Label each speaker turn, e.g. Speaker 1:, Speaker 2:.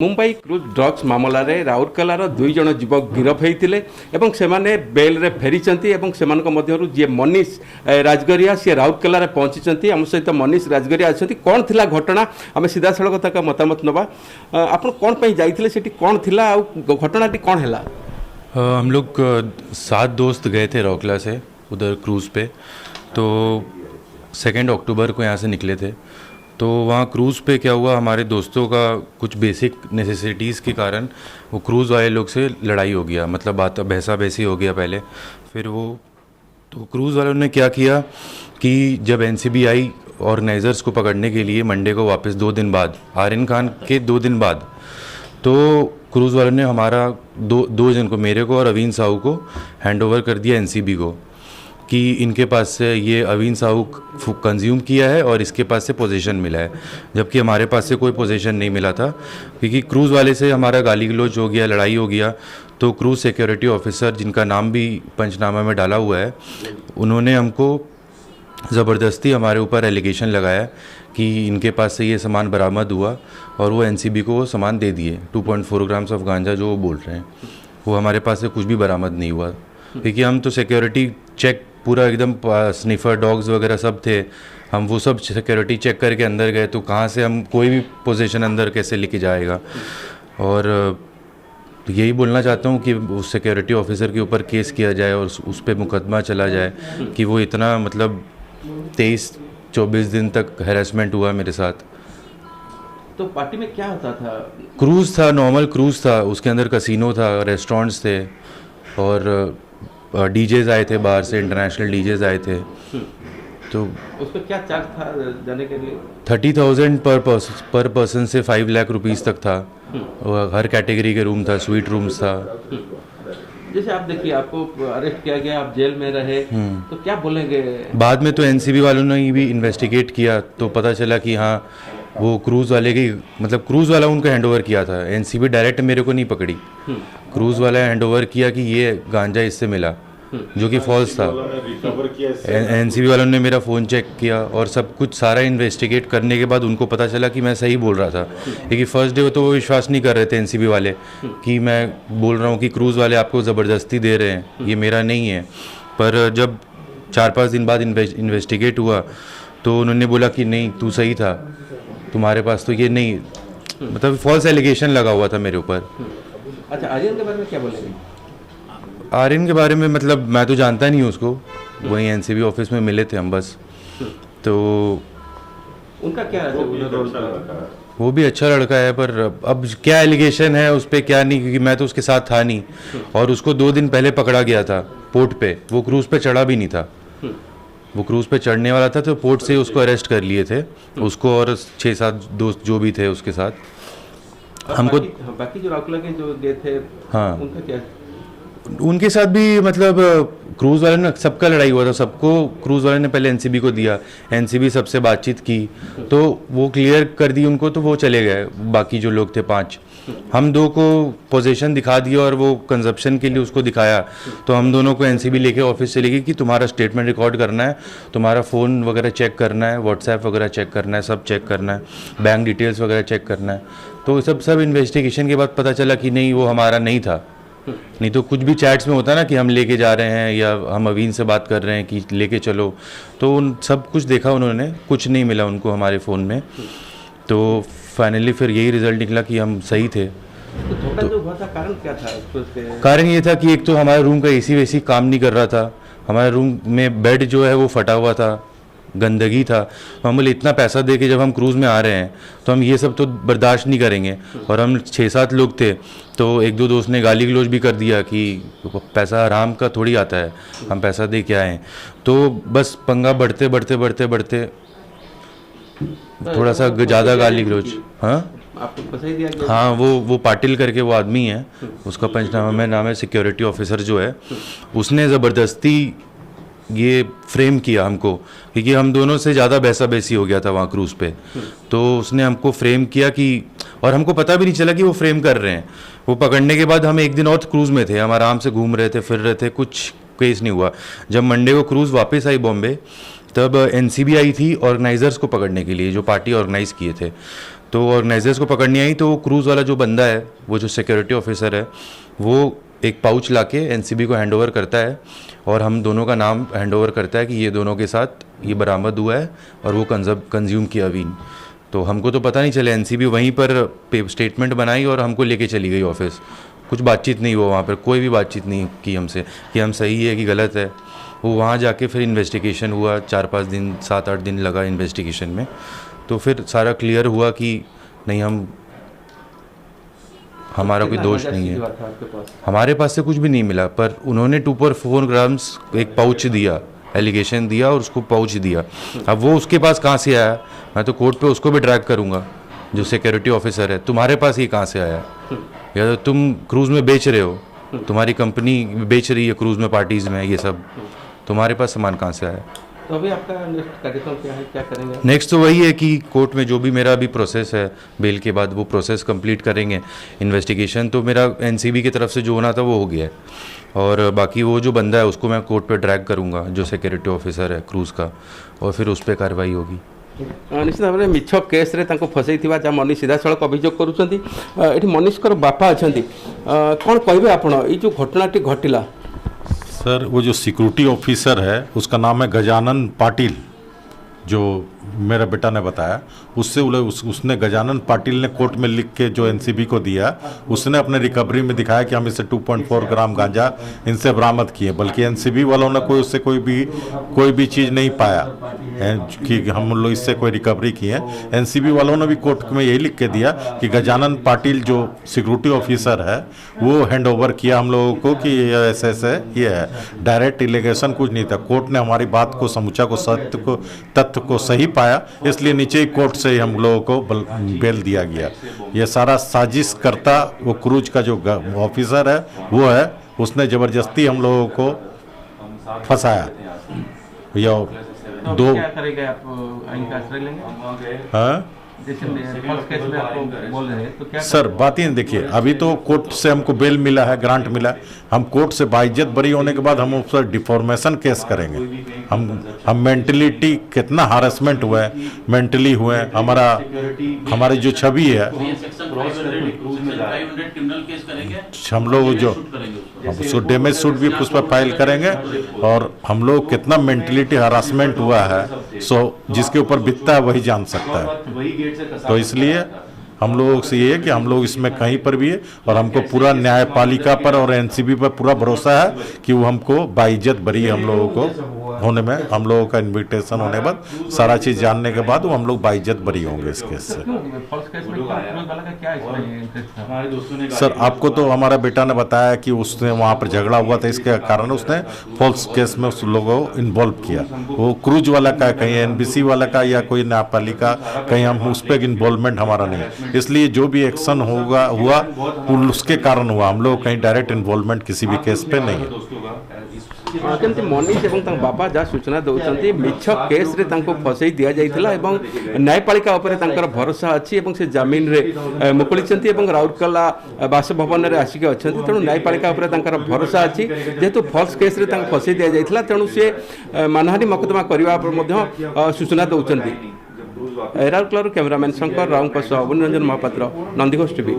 Speaker 1: Mumbai cruise drugs मामलें राउरकेलार दुई जन युवक गिरफ होते से बेल रे फेरी जी मनीष राजगरिया सी राउरकेला पहुंची आम सहित मनीष राजगरिया अच्छा कौन थी घटना आम सीधा सड़क तक मतामत नवा आप कौन जाइए से कौन थी घटना कौन है?
Speaker 2: हम लोग 7 दोस्त गए थे राउरकेला से उधर क्रूज़ पे। तो 2 अक्टूबर को यहाँ से निकले थे। तो वहाँ क्रूज़ पे क्या हुआ, हमारे दोस्तों का कुछ बेसिक नेसेसिटीज़ के कारण वो क्रूज़ वाले लोग से लड़ाई हो गया, मतलब बात बहसा बहसी हो गया पहले। फिर वो तो क्रूज़ वालों ने क्या किया कि जब एनसीबी आई ऑर्गेनाइज़र्स को पकड़ने के लिए मंडे को वापस 2 दिन बाद, आर्यन खान के 2 दिन बाद, तो क्रूज़ वालों ने हमारा दो जन को, मेरे को और अवीन साहू को हैंड ओवर कर दिया एनसीबी को कि इनके पास से ये अवीन साहू कंज्यूम किया है और इसके पास से पोजीशन मिला है, जबकि हमारे पास से कोई पोजीशन नहीं मिला था। क्योंकि क्रूज़ वाले से हमारा गाली गलौज हो गया, लड़ाई हो गया। तो क्रूज़ सिक्योरिटी ऑफिसर, जिनका नाम भी पंचनामा में डाला हुआ है, उन्होंने हमको ज़बरदस्ती हमारे ऊपर एलिगेशन लगाया कि इनके पास से ये सामान बरामद हुआ और वो एनसीबी को वो सामान दे दिए। 2.4 ग्राम्स ऑफ गांजा जो वो बोल रहे हैं, वो हमारे पास से कुछ भी बरामद नहीं हुआ। क्योंकि हम तो सिक्योरिटी चेक पूरा एकदम, स्निफर डॉग्स वगैरह सब थे, हम वो सब सिक्योरिटी चेक करके अंदर गए। तो कहाँ से हम कोई भी पोजीशन अंदर कैसे लेके जाएगा। और यही बोलना चाहता हूँ कि उस सिक्योरिटी ऑफिसर के ऊपर केस किया जाए और उस पर मुकदमा चला जाए कि वो इतना, मतलब 23-24 दिन तक हैरेसमेंट हुआ मेरे साथ।
Speaker 1: तो पार्टी में क्या होता था?
Speaker 2: क्रूज़ था, नॉर्मल क्रूज़ था, उसके अंदर कसिनो था, रेस्टोरेंट्स थे और डीजेज आए थे बाहर से, इंटरनेशनल डीजेज आए थे। तो
Speaker 1: उस पर क्या चार्ज था जाने के लिए?
Speaker 2: 30,000 पर पर्सन से 5 लाख रुपीस तक था। हर कैटेगरी के रूम था, स्वीट रूम्स था।
Speaker 1: जैसे आप देखिए, आपको अरेस्ट किया गया, आप जेल में रहे, तो क्या बोलेंगे?
Speaker 2: बाद में तो एनसीबी वालों ने भी इन्वेस्टिगेट किया तो पता चला कि हाँ, वो क्रूज़ वाले की, मतलब क्रूज़ वाला उनको हैंडओवर किया था। एनसीबी डायरेक्ट मेरे को नहीं पकड़ी, क्रूज़ वाला हैंडओवर किया कि ये गांजा इससे मिला, जो कि फॉल्स था। एनसीबी वालों ने मेरा फ़ोन चेक किया और सब कुछ सारा इन्वेस्टिगेट करने के बाद उनको पता चला कि मैं सही बोल रहा था। क्योंकि फर्स्ट डे तो वो विश्वास नहीं कर रहे थे एनसीबी वाले कि मैं बोल रहा हूँ कि क्रूज़ वाले आपको ज़बरदस्ती दे रहे हैं, ये मेरा नहीं है। पर जब 4-5 दिन बाद इन्वेस्टिगेट हुआ तो उन्होंने बोला कि नहीं, तू सही था, तुम्हारे पास तो ये नहीं, मतलब फॉल्स एलिगेशन लगा हुआ था मेरे ऊपर।
Speaker 1: अच्छा, आर्यन के बारे में क्या बोलेंगे?
Speaker 2: आर्यन के बारे में मतलब मैं तो जानता नहीं हूँ उसको, वहीं एनसीबी ऑफिस में मिले थे हम बस। तो
Speaker 1: उनका क्या रोल था?
Speaker 2: वो भी अच्छा लड़का है, पर अब क्या एलिगेशन है उस पर क्या नहीं, क्योंकि मैं तो उसके साथ था नहीं। और उसको 2 दिन पहले पकड़ा गया था पोर्ट पे, वो क्रूज़ पे चढ़ा भी नहीं था। वो क्रूज़ पे चढ़ने वाला था तो पोर्ट से उसको अरेस्ट कर लिए थे, उसको और 6-7 दोस्त जो भी थे उसके साथ। हमको
Speaker 1: बाकी जो राउरकेला के जो गए थे,
Speaker 2: हाँ,
Speaker 1: उनका क्या?
Speaker 2: उनके साथ भी मतलब क्रूज़ वाले ने, सबका लड़ाई हुआ था, सबको क्रूज़ वाले ने पहले एनसीबी को दिया, एनसीबी सबसे बातचीत की तो वो क्लियर कर दी उनको, तो वो चले गए। बाकी जो लोग थे 5, हम 2 को पोजीशन दिखा दिया और वो कंजप्शन के लिए उसको दिखाया। तो हम दोनों को एनसीबी लेके ऑफिस से लेके कि तुम्हारा स्टेटमेंट रिकॉर्ड करना है, तुम्हारा फ़ोन वगैरह चेक करना है, व्हाट्सएप वगैरह चेक करना है, सब चेक करना है, बैंक डिटेल्स वगैरह चेक करना है। तो सब इन्वेस्टिगेशन के बाद पता चला कि नहीं, वो हमारा नहीं था। नहीं तो कुछ भी चैट्स में होता ना कि हम लेके जा रहे हैं या हम अवीन से बात कर रहे हैं कि लेके चलो, तो उन सब कुछ देखा उन्होंने, कुछ नहीं मिला उनको हमारे फ़ोन में। तो फाइनली फिर यही रिज़ल्ट निकला कि हम सही थे।
Speaker 1: तो जो हुआ था कारण क्या था?
Speaker 2: कारण ये था कि एक तो हमारे रूम का एसी वेसी काम नहीं कर रहा था, हमारे रूम में बेड जो है वो फटा हुआ था, गंदगी था। हम बोले इतना पैसा दे के जब हम क्रूज़ में आ रहे हैं तो हम ये सब तो बर्दाश्त नहीं करेंगे। और हम 6-7 लोग थे, तो 1-2 दोस्त ने गाली गलौज भी कर दिया कि पैसा आराम का थोड़ी आता है, हम पैसा दे के आए हैं। तो बस पंगा बढ़ते बढ़ते बढ़ते बढ़ते थोड़ा सा ज़्यादा गाली गलौज। हाँ,
Speaker 1: आपको फंसा दिया गया?
Speaker 2: हाँ, वो पाटिल करके वो आदमी है, उसका पंचनामा में नाम है, सिक्योरिटी ऑफिसर जो है, उसने ज़बरदस्ती ये फ्रेम किया हमको, क्योंकि हम दोनों से ज़्यादा बहसा बहसी हो गया था वहाँ क्रूज़ पे। तो उसने हमको फ्रेम किया कि, और हमको पता भी नहीं चला कि वो फ्रेम कर रहे हैं। वो पकड़ने के बाद हम 1 दिन और क्रूज़ में थे, हम आराम से घूम रहे थे, फिर रहे थे, कुछ केस नहीं हुआ। जब मंडे को क्रूज़ वापस आई बॉम्बे, तब एनसीबी आई थी ऑर्गेनाइजर्स को पकड़ने के लिए, जो पार्टी ऑर्गेनाइज किए थे। तो ऑर्गेनाइजर्स को पकड़नी आई तो वो क्रूज़ वाला जो बंदा है, वो जो सिक्योरिटी ऑफिसर है, वो एक पाउच लाके एनसीबी को हैंडओवर करता है और हम दोनों का नाम हैंडओवर करता है कि ये दोनों के साथ ये बरामद हुआ है और वो कंज्यूम किया वीन। तो हमको तो पता नहीं चला, एनसीबी वहीं पर स्टेटमेंट बनाई और हमको लेके चली गई ऑफिस। कुछ बातचीत नहीं हुआ वहाँ पर, कोई भी बातचीत नहीं की हमसे कि हम सही है कि गलत है। वो वहाँ जाके फिर इन्वेस्टिगेशन हुआ, 4-5 दिन 7-8 दिन लगा इन्वेस्टिगेशन में। तो फिर सारा क्लियर हुआ कि नहीं, हमारा कोई दोष नहीं है। हमारे पास से कुछ भी नहीं मिला, पर उन्होंने 2.4 ग्राम्स एक पाउच दिया, एलिगेशन दिया और उसको पाउच दिया। अब वो उसके पास कहाँ से आया, मैं तो कोर्ट पे उसको भी ड्रैग करूँगा जो सिक्योरिटी ऑफिसर है। तुम्हारे पास ये कहाँ से आया, या तो तुम क्रूज़ में बेच रहे हो, तुम्हारी कंपनी बेच रही है क्रूज़ में, पार्टीज़ में, ये सब तुम्हारे पास सामान कहाँ से आया।
Speaker 1: तो अभी आपका नेक्स्ट कार्यक्रम क्या है, क्या करेंगे?
Speaker 2: नेक्स्ट तो वही है कि कोर्ट में जो भी मेरा अभी प्रोसेस है बेल के बाद, वो प्रोसेस कंप्लीट करेंगे। इन्वेस्टिगेशन तो मेरा एनसीबी की तरफ से जो होना था वो हो गया है, और बाकी वो जो बंदा है उसको मैं कोर्ट पे ड्रैग करूँगा, जो सिक्योरिटी ऑफिसर है क्रूज़ का, और फिर उस पर कार्रवाई होगी।
Speaker 1: निश्चित भाव में मिछ केस्रे फसई जहाँ मनीष सीधासख अभियोग करुँच। मनीषकर बापा अच्छा कौन कहे आप, जो घटनाटी घटिला?
Speaker 3: सर, वो जो सिक्योरिटी ऑफिसर है उसका नाम है गजानन पाटिल, जो मेरा बेटा ने बताया। उसने गजानन पाटिल ने कोर्ट में लिख के जो एनसीबी को दिया, उसने अपने रिकवरी में दिखाया कि हम इसे 2.4 ग्राम गांजा इनसे बरामद किए, बल्कि एनसीबी वालों ने उससे कोई भी चीज़ नहीं पाया कि हम लोग इससे कोई रिकवरी की है। एनसीबी वालों ने भी कोर्ट में यही लिख के दिया कि गजानन पाटिल जो सिक्योरिटी ऑफिसर है वो हैंड ओवर किया हम लोगों को कि ऐसे ऐसे ये है, डायरेक्ट इलीगेशन कुछ नहीं था। कोर्ट ने हमारी बात को समूचा को तथ्य को सही पाया, इसलिए नीचे ही कोर्ट से ही हम लोगों को बेल दिया गया। ये सारा साजिश करता वो क्रूज का जो ऑफिसर है वो है, उसने जबरदस्ती हम लोगों को फंसाया। या दो
Speaker 1: क्या करेंगे आप, आइन का आश्रय लेंगे?
Speaker 3: हाँ
Speaker 1: जैसे फर्स्ट केस में आपको बोल रहे हैं तो क्या
Speaker 3: सर, बात ही देखिए, अभी तो कोर्ट से हमको बेल मिला है, ग्रांट मिला है। हम कोर्ट से बाइज्जत बरी होने के बाद हम उस पर डिफॉर्मेशन केस करेंगे। हम मेंटलिटी कितना हारेसमेंट हुआ है, मेंटली हुए हैं, हमारी जो छवि है, हम लोग जो उसको डैमेज सूट भी उस पर फाइल करेंगे, और हम लोग कितना मेंटलिटी हरासमेंट हुआ है, सो जिसके ऊपर बिकता है वही जान सकता है। तो इसलिए हम लोगों से ये है कि हम लोग इसमें कहीं पर भी है, और हमको पूरा न्यायपालिका पर और एनसीबी पर पूरा भरोसा है कि वो हमको बाइज्जत बरी हम लोगों को होने में, हम लोगों का इन्विटेशन होने के बाद, सारा चीज़ जानने के बाद वो हम लोग बाइज्जत बरी होंगे इस केस से। सर, आपको तो हमारा बेटा ने बताया कि उसने वहाँ पर झगड़ा हुआ था, इसके कारण उसने फॉल्स केस में उस लोगों को इन्वॉल्व किया। वो क्रूज वाला का, कहीं एनबीसी वाला का, या कोई न्यायपालिका, कहीं हम उस पर इन्वॉल्वमेंट हमारा नहीं। इसलिए जो भी एक्शन हुआ उसके कारण हुआ, हम लोग कहीं डायरेक्ट इन्वॉल्वमेंट किसी भी केस पे नहीं है।
Speaker 1: केमती मनीष और बापा जहाँ सूचना दौरान मिछ केस्रे फसई दि जाइथिला एवं न्यायपालिका उपरे भरोसा अच्छी, से जमीन रे मुकुली राउरकेला बासभवन में आसिक अच्छा, तेणु न्यायपालिका उपरे भरोसा अच्छी। जेहेतु फल्स केस्रे फसई दि जाइथिला, तेणु सी मानहानि मकदमा करने सूचना दौरान। Rourkela cameraman Shankar Rao Avani Ranjan Mahapatra, Nandighosh TV.